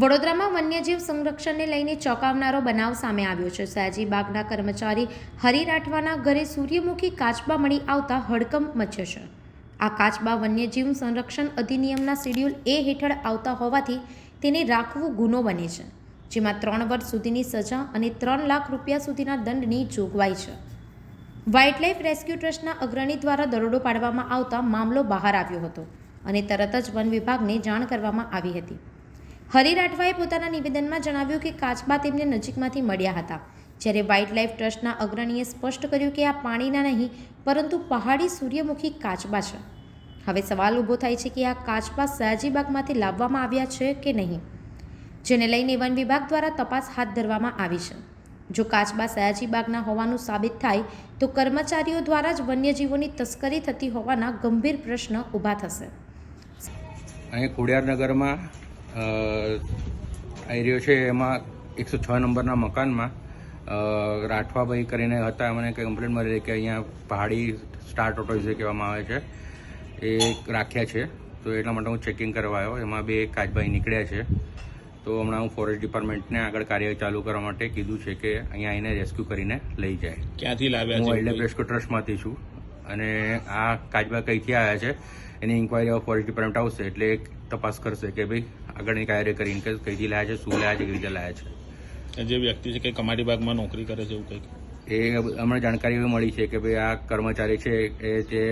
વડોદરામાં વન્યજીવ સંરક્ષણને લઈને ચોંકાવનારો બનાવ સામે આવ્યો છે. સયાજીબાગના કર્મચારી હરિ રાઠવાના ઘરે સૂર્યમુખી કાચબા મળી આવતા હડકંપ મચ્યો છે. આ કાચબા વન્યજીવ સંરક્ષણ અધિનિયમના શેડ્યુલ A હેઠળ આવતા હોવાથી તેને રાખવું ગુનો બને છે, જેમાં 3 વર્ષ સુધીની સજા અને 3 લાખ રૂપિયા સુધીના દંડની જોગવાઈ છે. વાઇલ્ડલાઇફ રેસ્ક્યુ ટ્રસ્ટના અગ્રણી દ્વારા દરોડો પાડવામાં આવતા મામલો બહાર આવ્યો હતો અને તરત જ વન વિભાગને જાણ કરવામાં આવી હતી. હરિ રાઠવાએ પોતાના નિવેદનમાં જણાવ્યું કે કાચબા તેમને નજીકમાંથી મળ્યા હતા, જ્યારે વાઇલ્ડલાઇફ ટ્રસ્ટના અગ્રણીએ સ્પષ્ટ કર્યું કે આ પાણીના નહીં પરંતુ પહાડી સૂર્યમુખી કાચબા છે. હવે સવાલ ઊભો થાય છે કે આ કાચબા સયાજીબાગમાંથી લાવવામાં આવ્યા છે કે નહીં, જેને લઈને વન વિભાગ દ્વારા તપાસ હાથ ધરવામાં આવી છે. જો કાચબા સયાજીબાગના હોવાનું સાબિત થાય તો કર્મચારીઓ દ્વારા જ વન્યજીવોની તસ્કરી થતી હોવાના ગંભીર પ્રશ્ન ઊભા થશે. અહીં ખોડિયારનગરમાં એરિયો છે, એમાં 106 નંબરના મકાનમાં રાઠવાભાઈ કરીને હતા. મને કંઈ કમ્પ્લેન મળી કે અહીંયા પહાડી સ્ટાર ટોટોઇઝ કહેવામાં આવે છે એ રાખ્યા છે, તો એટલા માટે હું ચેકિંગ કરવા આવ્યો. એમાં 2 કાચબાઈ નીકળ્યા છે, તો હમણાં હું ફોરેસ્ટ ડિપાર્ટમેન્ટને આગળ કાર્યવાહી ચાલુ કરવા માટે કીધું છે કે અહીંયા આવીને રેસ્ક્યુ કરીને લઈ જાય. ક્યાંથી લાવ્યા? હું વાઇલ્ડલાઇફ રેસ્ક્યુ ટ્રસ્ટમાંથી છું અને આ કાચબા કઈથી આવ્યા છે એની ઇન્ક્વાયરી ફોરેસ્ટ ડિપાર્ટમેન્ટ આવશે એટલે તપાસ કરશે કે ભાઈ આગળની કાર્યવાહી કરીને કે કઈથી લાયા છે, શું લાયા છે, કેવી રીતે લાયા છે. જે વ્યક્તિ છે કે કમાટી બાગમાં નોકરી કરે છે એવું કંઈક એ હમણાં જાણકારી એવી મળી છે કે ભાઈ આ કર્મચારી છે એ તે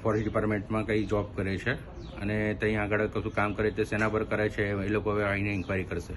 ફોરેસ્ટ ડિપાર્ટમેન્ટમાં કંઈ જોબ કરે છે અને ત્યાં આગળ કશું કામ કરે છે, શેના પર કરે છે એ લોકો હવે આવીને ઇન્ક્વાયરી કરશે.